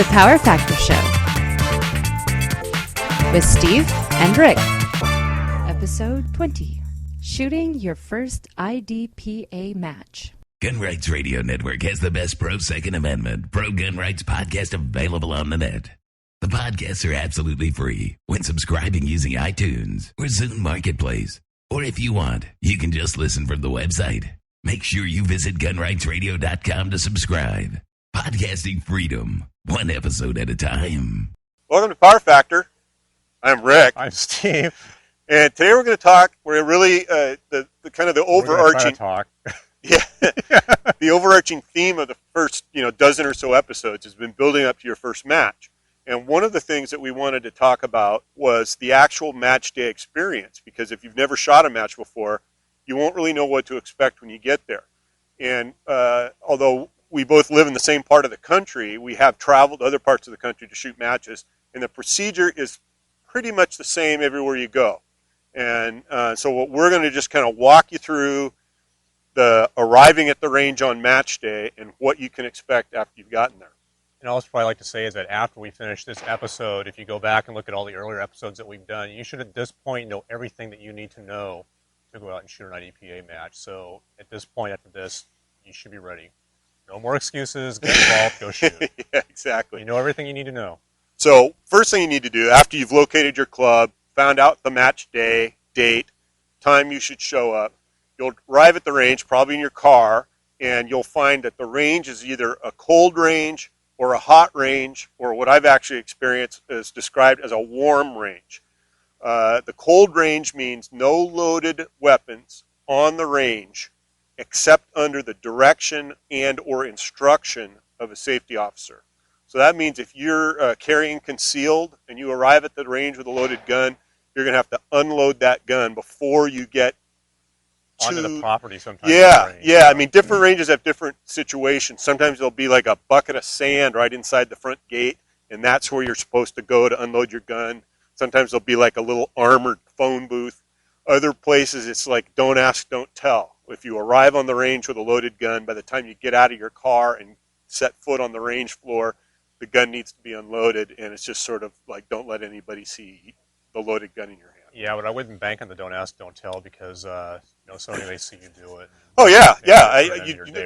The Power Factor Show with Steve and Rick. Episode 20. Shooting your first IDPA match. Gun Rights Radio Network has the best pro-Second Amendment, pro-gun rights podcast available on the net. The podcasts are absolutely free when subscribing using iTunes or Zune Marketplace. Or if you want, you can just listen from the website. Make sure you visit gunrightsradio.com to subscribe. Podcasting freedom, one episode at a time. Welcome to Power Factor. I'm Rick. I'm Steve. And today we're going to talk. We're really the kind of the overarching talk. Yeah, the overarching theme of the first dozen or so episodes has been building up to your first match. And one of the things that we wanted to talk about was the actual match day experience, because if you've never shot a match before, you won't really know what to expect when you get there. And although we both live in the same part of the country, we have traveled to other parts of the country to shoot matches, and the procedure is pretty much the same everywhere you go. And so what we're going to just kind of walk you through the arriving at the range on match day and what you can expect after you've gotten there. And all I'd like to say is that after we finish this episode, if you go back and look at all the earlier episodes that we've done, you should at this point know everything that you need to know to go out and shoot an IDPA match. So at this point after this, you should be ready. No more excuses, get involved, go shoot. Yeah, exactly. You know everything you need to know. So first thing you need to do after you've located your club, found out the match day, date, time you should show up, you'll arrive at the range, probably in your car, and you'll find that the range is either a cold range or a hot range, or what I've actually experienced is described as a warm range. The cold range means no loaded weapons on the range except under the direction and or instruction of a safety officer. So that means if you're carrying concealed and you arrive at the range with a loaded gun, you're going to have to unload that gun before you get onto the property sometimes. Yeah. I mean, different ranges have different situations. Sometimes there'll be like a bucket of sand right inside the front gate, and that's where you're supposed to go to unload your gun. Sometimes there'll be like a little armored phone booth. Other places, it's like don't ask, don't tell. If you arrive on the range with a loaded gun, by the time you get out of your car and set foot on the range floor, the gun needs to be unloaded, and it's just sort of like don't let anybody see the loaded gun in your hand. Yeah, but I wouldn't bank on the don't ask, don't tell, because somebody may see you do it. Oh yeah.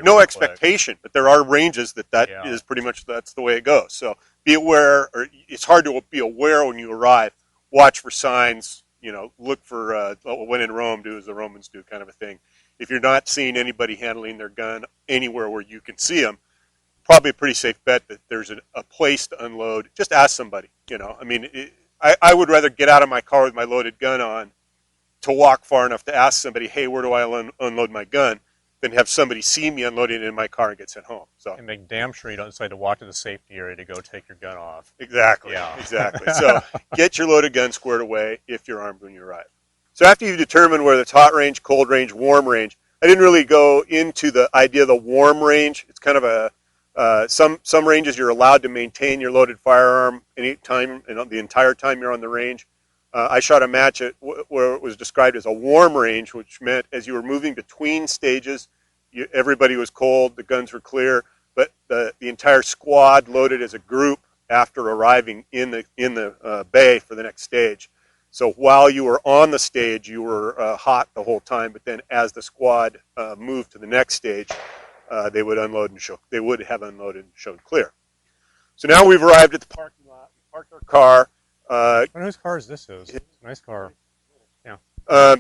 No expectation, but there are ranges that is pretty much that's the way it goes. So be aware, or it's hard to be aware when you arrive. Watch for signs. Look for when in Rome, do as the Romans do, kind of a thing. If you're not seeing anybody handling their gun anywhere where you can see them, probably a pretty safe bet that there's a place to unload. Just ask somebody. I would rather get out of my car with my loaded gun on to walk far enough to ask somebody, hey, where do I unload my gun, than have somebody see me unloading it in my car and get sent home. So and make damn sure you don't decide to walk to the safety area to go take your gun off. Exactly. Yeah. Exactly. So get your loaded gun squared away if you're armed when you arrive. So after you've determined whether it's hot range, cold range, warm range, I didn't really go into the idea of the warm range. It's kind of some ranges you're allowed to maintain your loaded firearm any time, the entire time you're on the range. I shot a match where it was described as a warm range, which meant as you were moving between stages, everybody was cold, the guns were clear, but the entire squad loaded as a group after arriving in the bay for the next stage. So while you were on the stage, you were hot the whole time, but then as the squad moved to the next stage, they would unload and show. They would have unloaded and shown clear. So now we've arrived at the parking lot. We parked our car. Whose car is this? It's a nice car. Yeah.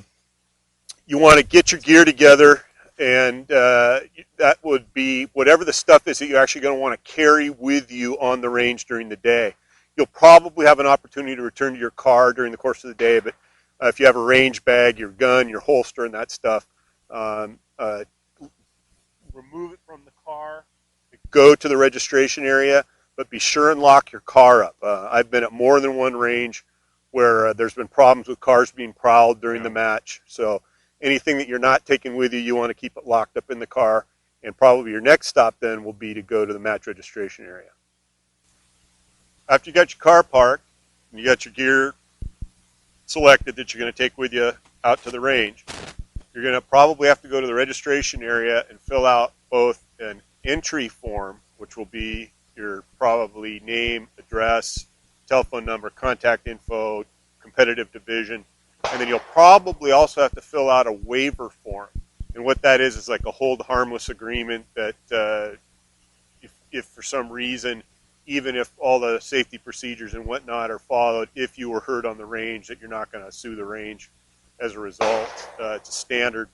You want to get your gear together, and that would be whatever the stuff is that you're actually going to want to carry with you on the range during the day. You'll probably have an opportunity to return to your car during the course of the day, but if you have a range bag, your gun, your holster, and that stuff, remove it from the car, go to the registration area, but be sure and lock your car up. I've been at more than one range where there's been problems with cars being prowled during the match. So anything that you're not taking with you, you want to keep it locked up in the car. And probably your next stop then will be to go to the match registration area. After you got your car parked and you got your gear selected that you're going to take with you out to the range, you're going to probably have to go to the registration area and fill out both an entry form, which will be your probably name, address, telephone number, contact info, competitive division, and then you'll probably also have to fill out a waiver form. And what that is like a hold harmless agreement that if for some reason, even if all the safety procedures and whatnot are followed, if you were hurt on the range, that you're not going to sue the range as a result. It's a standard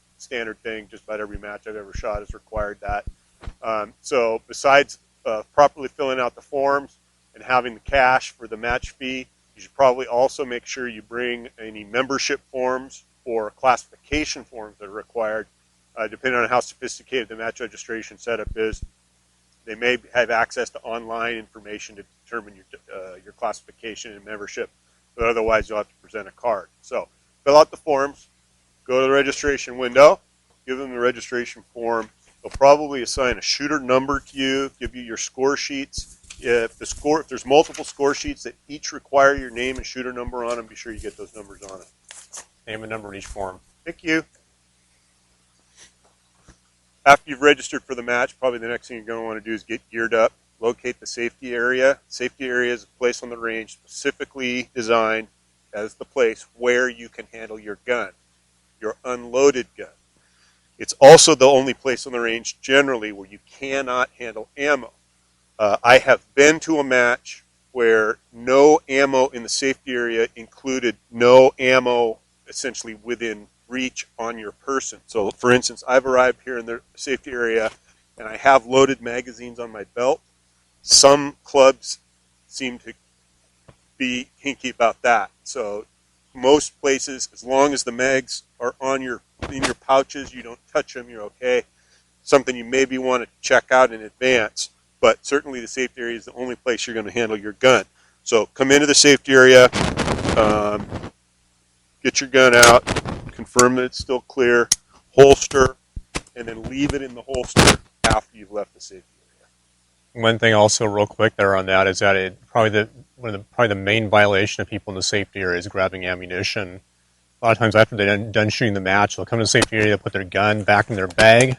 thing. Just about every match I've ever shot has required that. So besides properly filling out the forms and having the cash for the match fee, you should probably also make sure you bring any membership forms or classification forms that are required. Depending on how sophisticated the match registration setup is, they may have access to online information to determine your classification and membership, but otherwise you'll have to present a card. So fill out the forms, go to the registration window, give them the registration form. They'll probably assign a shooter number to you, give you your score sheets. If there's multiple score sheets that each require your name and shooter number on them, be sure you get those numbers on it. Name and number in each form. Thank you. After you've registered for the match, probably the next thing you're going to want to do is get geared up, locate the safety area. Safety area is a place on the range specifically designed as the place where you can handle your gun, your unloaded gun. It's also the only place on the range generally where you cannot handle ammo. I have been to a match where no ammo in the safety area included no ammo essentially within reach on your person. So for instance, I've arrived here in the safety area and I have loaded magazines on my belt. Some clubs seem to be hinky about that. So most places, as long as the mags are in your pouches, you don't touch them, you're okay. Something you maybe want to check out in advance, but certainly the safety area is the only place you're going to handle your gun. So come into the safety area, get your gun out, confirm that it's still clear, holster, and then leave it in the holster after you've left the safety area. One thing also real quick there on that is that probably the main violation of people in the safety area is grabbing ammunition. A lot of times after they're done shooting the match, they'll come to the safety area, put their gun back in their bag,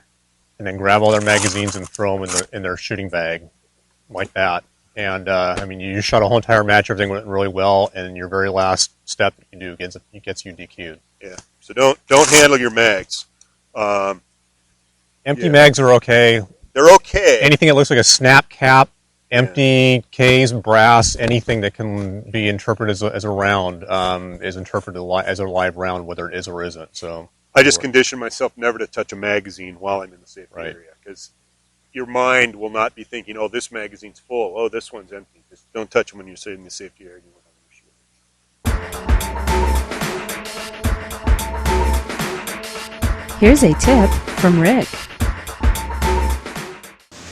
and then grab all their magazines and throw them in their shooting bag like that. And you shot a whole entire match, everything went really well, and your very last step that you do gets you DQ'd. Yeah. So don't handle your mags. Empty mags are okay. They're okay. Anything that looks like a snap cap, empty case, brass, anything that can be interpreted as a round is interpreted as a live round, whether it is or isn't. So I just condition myself never to touch a magazine while I'm in the safety area, because your mind will not be thinking, oh, this magazine's full, oh, this one's empty. Just don't touch them when you're sitting in the safety area. Here's a tip from Rick.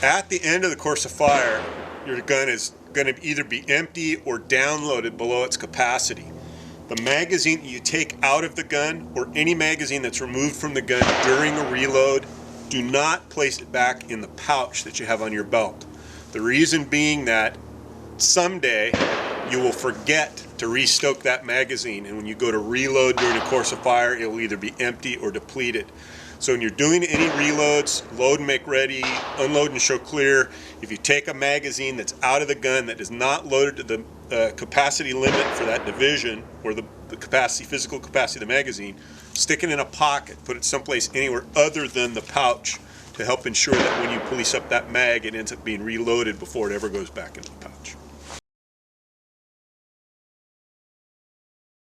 At the end of the course of fire, your gun is going to either be empty or downloaded below its capacity. The magazine you take out of the gun, or any magazine that's removed from the gun during a reload, do not place it back in the pouch that you have on your belt. The reason being that someday you will forget to restoke that magazine, and when you go to reload during the course of fire, it will either be empty or depleted. So when you're doing any reloads, load and make ready, unload and show clear, if you take a magazine that's out of the gun that is not loaded to the capacity limit for that division, or the physical capacity of the magazine, stick it in a pocket, put it someplace anywhere other than the pouch, to help ensure that when you police up that mag, it ends up being reloaded before it ever goes back into the pouch.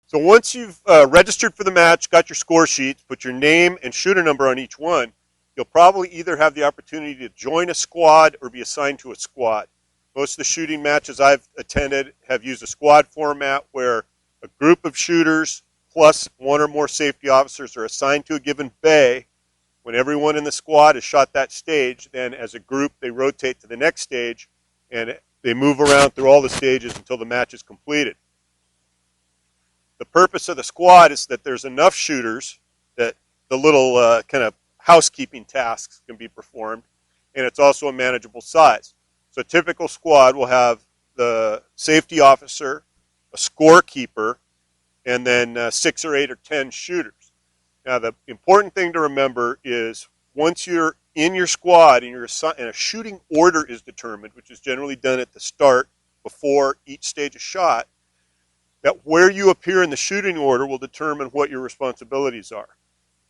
So once you've registered for the match, got your score sheets, put your name and shooter number on each one, you'll probably either have the opportunity to join a squad or be assigned to a squad. Most of the shooting matches I've attended have used a squad format where a group of shooters plus one or more safety officers are assigned to a given bay. When everyone in the squad has shot that stage, then as a group they rotate to the next stage and they move around through all the stages until the match is completed. The purpose of the squad is that there's enough shooters that the little kind of housekeeping tasks can be performed, and it's also a manageable size. So a typical squad will have the safety officer, a scorekeeper, and then 6 or 8 or 10 shooters. Now the important thing to remember is once you're in your squad and a shooting order is determined, which is generally done at the start before each stage of shot, that where you appear in the shooting order will determine what your responsibilities are.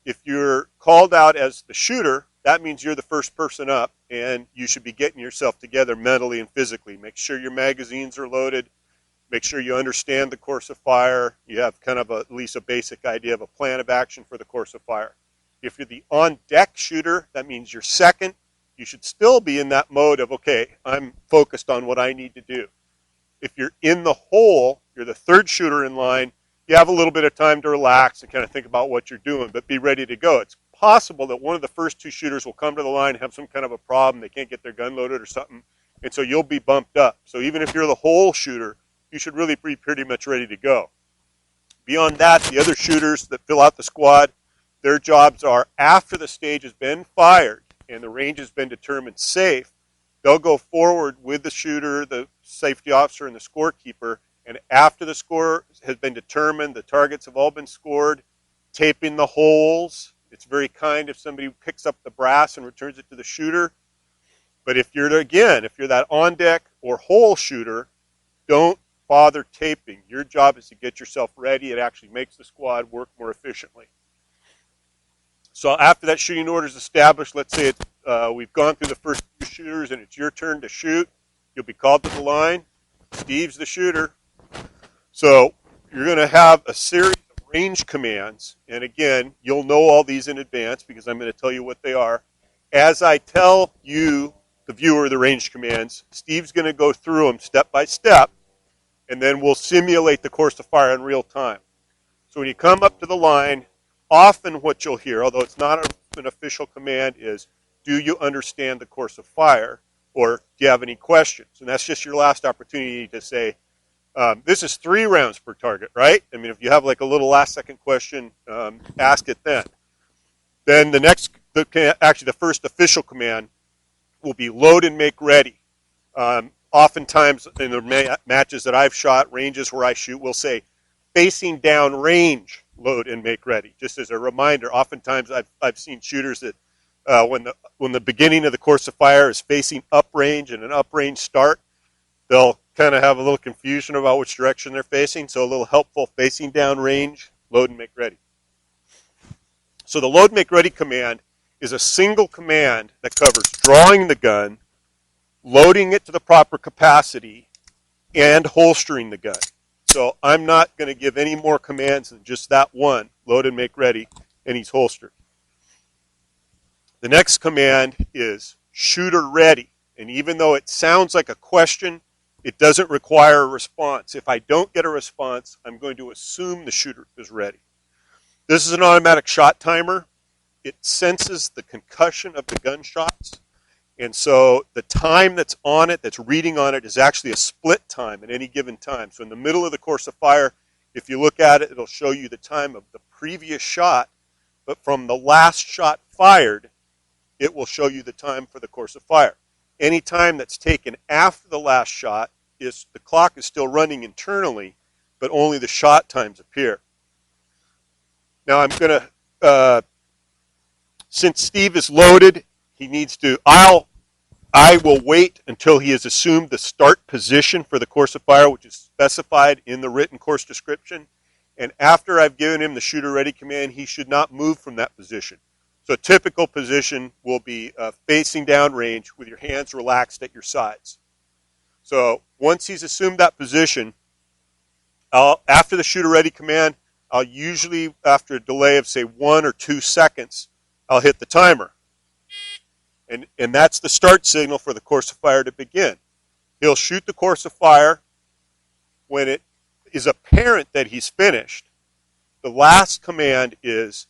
If you're called out as the shooter, that means you're the first person up, and you should be getting yourself together mentally and physically. Make sure your magazines are loaded. Make sure you understand the course of fire. You have kind of at least a basic idea of a plan of action for the course of fire. If you're the on-deck shooter, that means you're second. You should still be in that mode of, okay, I'm focused on what I need to do. If you're in the hole, you're the third shooter in line, you have a little bit of time to relax and kind of think about what you're doing, but be ready to go. It's possible that one of the first two shooters will come to the line and have some kind of a problem. They can't get their gun loaded or something, and so you'll be bumped up. So even if you're the hole shooter, you should really be pretty much ready to go. Beyond that, the other shooters that fill out the squad, their jobs are after the stage has been fired and the range has been determined safe, they'll go forward with the shooter, the safety officer, and the scorekeeper, and after the score has been determined, the targets have all been scored, taping the holes. It's very kind if somebody picks up the brass and returns it to the shooter. But if you're that on-deck or hole shooter, don't bother taping. Your job is to get yourself ready. It actually makes the squad work more efficiently. So after that shooting order is established, let's say we've gone through the first two shooters and it's your turn to shoot. You'll be called to the line. Steve's the shooter. So you're going to have a series of range commands. And again, you'll know all these in advance because I'm going to tell you what they are. As I tell you, the viewer, the range commands, Steve's going to go through them step by step, and then we'll simulate the course of fire in real time. So when you come up to the line, often what you'll hear, although it's not an official command, is, do you understand the course of fire? Or do you have any questions? And that's just your last opportunity to say, this is 3 rounds per target, right? I mean, if you have like a little last second question, ask it then. Then the first official command will be load and make ready. Oftentimes in the matches that I've shot, ranges where I shoot, we'll say facing down range, load and make ready. Just as a reminder, oftentimes I've seen shooters that when the beginning of the course of fire is facing up range and an up range start, they'll kind of have a little confusion about which direction they're facing. So a little helpful facing down range, load and make ready. So the load make ready command is a single command that covers drawing the gun, loading it to the proper capacity, and holstering the gun. So I'm not going to give any more commands than just that one, load and make ready, and he's holstered. The next command is shooter ready. And even though it sounds like a question, it doesn't require a response. If I don't get a response, I'm going to assume the shooter is ready. This is an automatic shot timer. It senses the concussion of the gunshots. And so the time that's on it, that's reading on it, is actually a split time at any given time. So in the middle of the course of fire, if you look at it, it'll show you the time of the previous shot. But from the last shot fired, it will show you the time for the course of fire. Any time that's taken after the last shot, the clock is still running internally, but only the shot times appear. Now I'm going to, since Steve is loaded, he needs to, I will wait until he has assumed the start position for the course of fire, which is specified in the written course description. And after I've given him the shooter ready command, he should not move from that position. So a typical position will be facing down range with your hands relaxed at your sides. So once he's assumed that position, after the shooter ready command, I'll usually, after a delay of say 1 or 2 seconds, I'll hit the timer. And that's the start signal for the course of fire to begin. He'll shoot the course of fire. When it is apparent that he's finished, the last command is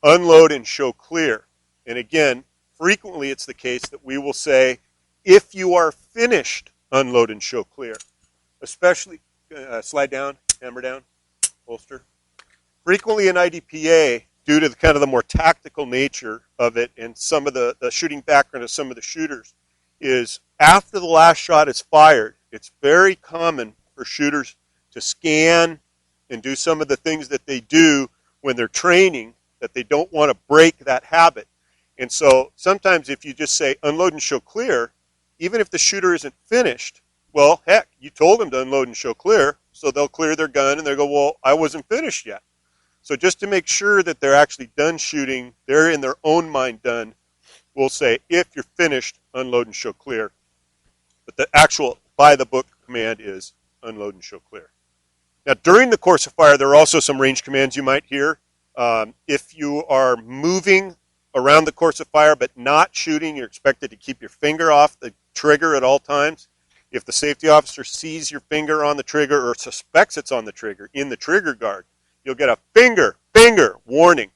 unload and show clear. And again, frequently it's the case that we will say, if you are finished, unload and show clear. Especially, slide down, hammer down, holster. Frequently in IDPA, due to the more tactical nature of it and some of the shooting background of some of the shooters, is after the last shot is fired, it's very common for shooters to scan and do some of the things that they do when they're training, that they don't want to break that habit. And so sometimes if you just say unload and show clear, even if the shooter isn't finished, well, heck, you told them to unload and show clear, so they'll clear their gun and they'll go, well, I wasn't finished yet. So just to make sure that they're actually done shooting, they're in their own mind done, we'll say, if you're finished, unload and show clear. But the actual by-the-book command is unload and show clear. Now, during the course of fire, there are also some range commands you might hear. If you are moving around the course of fire but not shooting, you're expected to keep your finger off the trigger at all times. If the safety officer sees your finger on the trigger or suspects it's on the trigger in the trigger guard, you'll get a finger warning.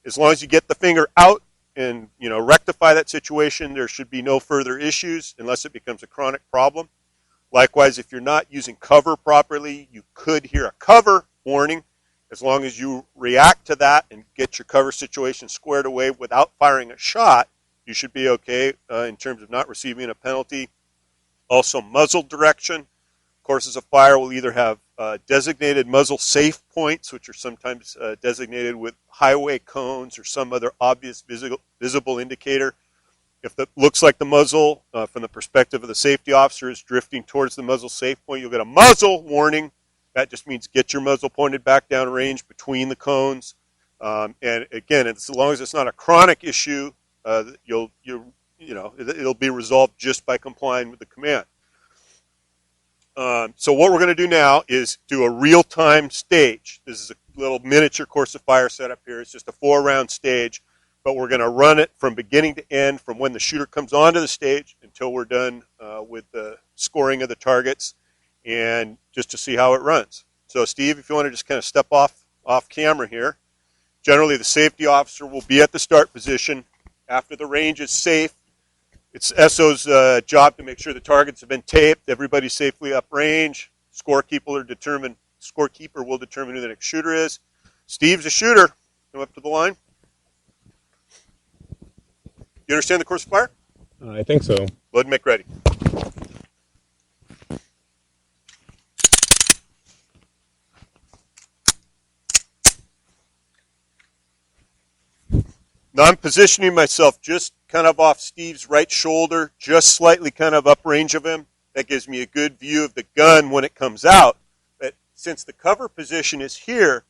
As long as you get the finger out and rectify that situation, there should be no further issues unless it becomes a chronic problem. Likewise, if you're not using cover properly, you could hear a cover warning. As long as you react to that and get your cover situation squared away without firing a shot, you should be okay in terms of not receiving a penalty. Also, muzzle direction. Courses of fire will either have designated muzzle safe points, which are sometimes designated with highway cones or some other obvious visible indicator. If it looks like the muzzle, from the perspective of the safety officer, is drifting towards the muzzle safe point, you'll get a muzzle warning. That just means get your muzzle pointed back down range between the cones. And again, as long as it's not a chronic issue, it'll be resolved just by complying with the command. So what we're going to do now is do a real-time stage. This is a little miniature course of fire setup here. It's just a 4-round stage, but we're going to run it from beginning to end, from when the shooter comes onto the stage until we're done with the scoring of the targets, and just to see how it runs. So Steve, if you want to just kind of step off camera here. Generally, the safety officer will be at the start position. After the range is safe, it's SO's job to make sure the targets have been taped, everybody's safely uprange. Scorekeeper will determine who the next shooter is. Steve's a shooter. Come up to the line. You understand the course of fire? I think so. Load and make ready. Now I'm positioning myself just kind of off Steve's right shoulder, just slightly kind of uprange of him. That gives me a good view of the gun when it comes out. But since the cover position is here,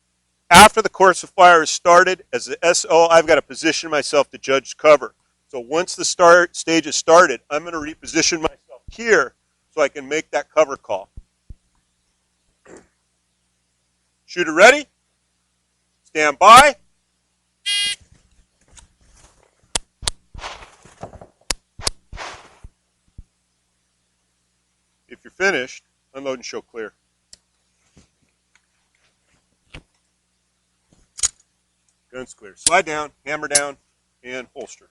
after the course of fire is started, as the SO, I've got to position myself to judge cover. So once the stage is started, I'm going to reposition myself here so I can make that cover call. Shooter ready? Stand by. If you're finished, unload and show clear. Gun's clear. Slide down, hammer down, and holster.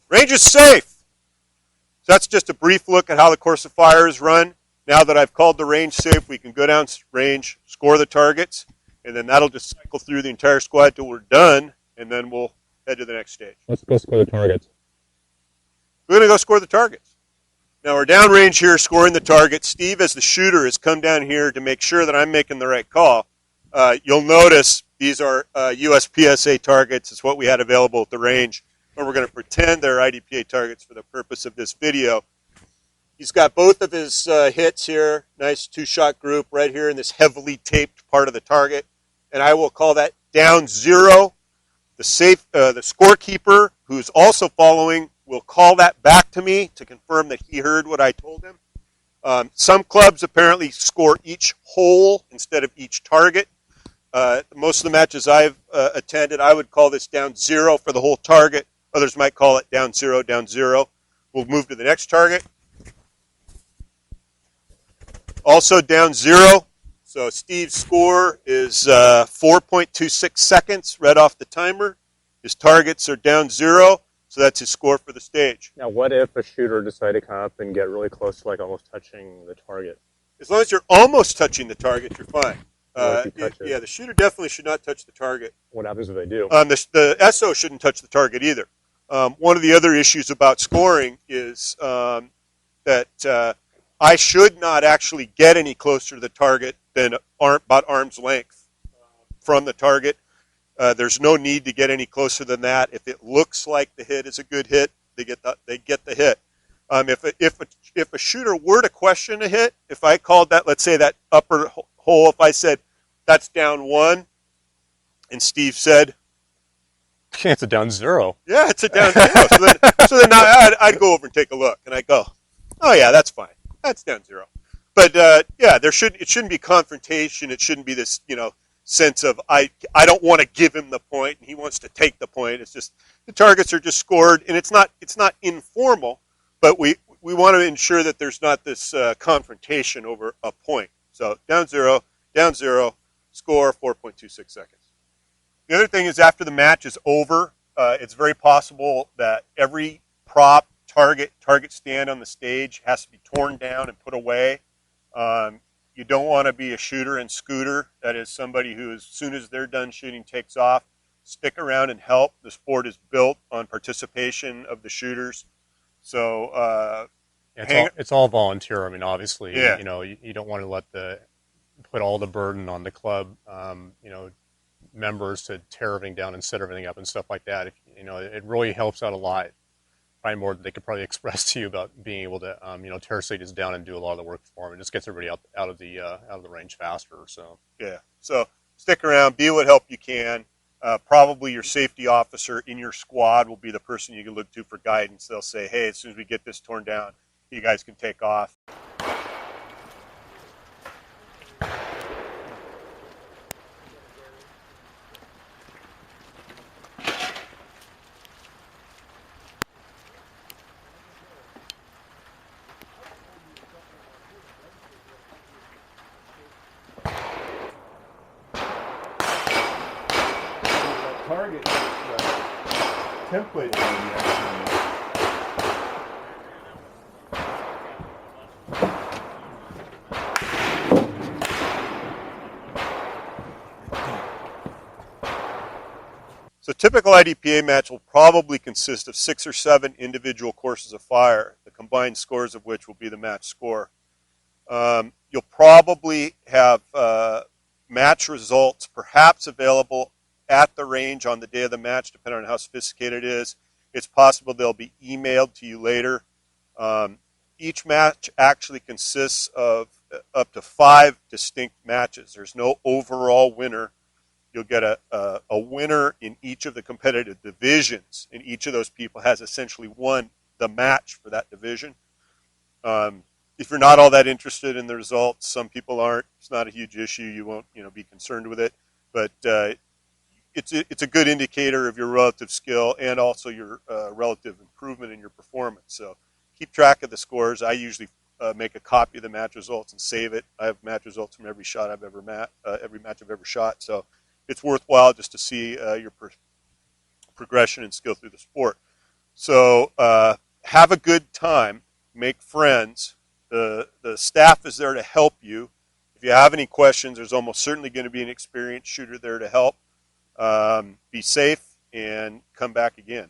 Range is safe. So that's just a brief look at how the course of fire is run. Now that I've called the range safe, we can go down range, score the targets, and then that'll just cycle through the entire squad till we're done, and then we'll head to the next stage. Let's go score the targets. We're going to go score the targets. Now we're downrange here scoring the target. Steve, as the shooter, has come down here to make sure that I'm making the right call. You'll notice these are USPSA targets. It's what we had available at the range. But we're going to pretend they're IDPA targets for the purpose of this video. He's got both of his hits here. Nice 2-shot group right here in this heavily taped part of the target. And I will call that down 0. The scorekeeper, who's also following, will call that back to me to confirm that he heard what I told him. Some clubs apparently score each hole instead of each target. Most of the matches I've attended, I would call this down 0 for the whole target. Others might call it down 0, down 0. We'll move to the next target. Also down 0. So Steve's score is 4.26 seconds right off the timer. His targets are down 0. So that's his score for the stage. Now, what if a shooter decided to come up and get really close to almost touching the target? As long as you're almost touching the target, you're fine. Yeah, the shooter definitely should not touch the target. What happens if they do? The SO shouldn't touch the target either. One of the other issues about scoring is that I should not actually get any closer to the target than about arm's length from the target. There's no need to get any closer than that. If it looks like the hit is a good hit, they get the hit. If a shooter were to question a hit, if I called that, let's say that upper hole, if I said that's down 1, and Steve said, It's a down 0. yeah, it's a down 0. So then I'd go over and take a look, and I go, oh yeah, that's fine. That's down 0. But yeah, it shouldn't be confrontation. It shouldn't be this sense of I don't want to give him the point and he wants to take the point. It's just the targets are just scored, and it's not informal, but we want to ensure that there's not this confrontation over a point. So down 0, score 4.26 seconds. The other thing is after the match is over, it's very possible that every prop, target stand on the stage has to be torn down and put away. You don't want to be a shooter and scooter. That is somebody who, as soon as they're done shooting, takes off. Stick around and help. The sport is built on participation of the shooters. So it's all volunteer. I mean, obviously, yeah. You don't want to put all the burden on the club, members to tear everything down and set everything up and stuff like that. It really helps out a lot. Probably more than they could probably express to you about being able to, tear stages down and do a lot of the work for them. It just gets everybody out of the range faster. So yeah. So stick around, be what help you can. Probably your safety officer in your squad will be the person you can look to for guidance. They'll say, hey, as soon as we get this torn down, you guys can take off. Target template. So typical IDPA match will probably consist of 6 or 7 individual courses of fire, the combined scores of which will be the match score. You'll probably have match results perhaps available at the range on the day of the match, depending on how sophisticated it is. It's possible they'll be emailed to you later. Each match actually consists of up to 5 distinct matches. There's no overall winner. You'll get a winner in each of the competitive divisions, and each of those people has essentially won the match for that division. If you're not all that interested in the results, some people aren't. It's not a huge issue. You won't be concerned with it. But it's a good indicator of your relative skill and also your relative improvement in your performance. So keep track of the scores. I usually make a copy of the match results and save it. I have match results from every shot I've ever every match I've ever shot. So it's worthwhile just to see your progression and skill through the sport. So have a good time. Make friends. The staff is there to help you. If you have any questions, there's almost certainly going to be an experienced shooter there to help. Be safe and come back again.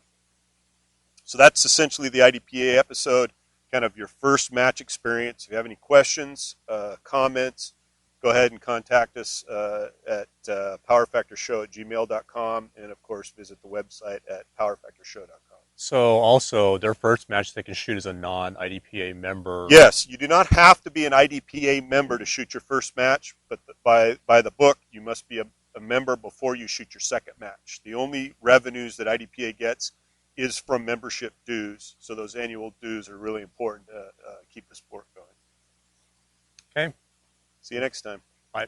So that's essentially the IDPA episode, kind of your first match experience. If you have any questions, comments, go ahead and contact us at powerfactorshow@gmail.com, and of course visit the website at powerfactorshow.com. So also their first match they can shoot as a non-IDPA member. Yes, you do not have to be an IDPA member to shoot your first match, but by the book you must be a member before you shoot your second match. The only revenues that IDPA gets is from membership dues, so those annual dues are really important to keep the sport going. Okay. See you next time. Bye.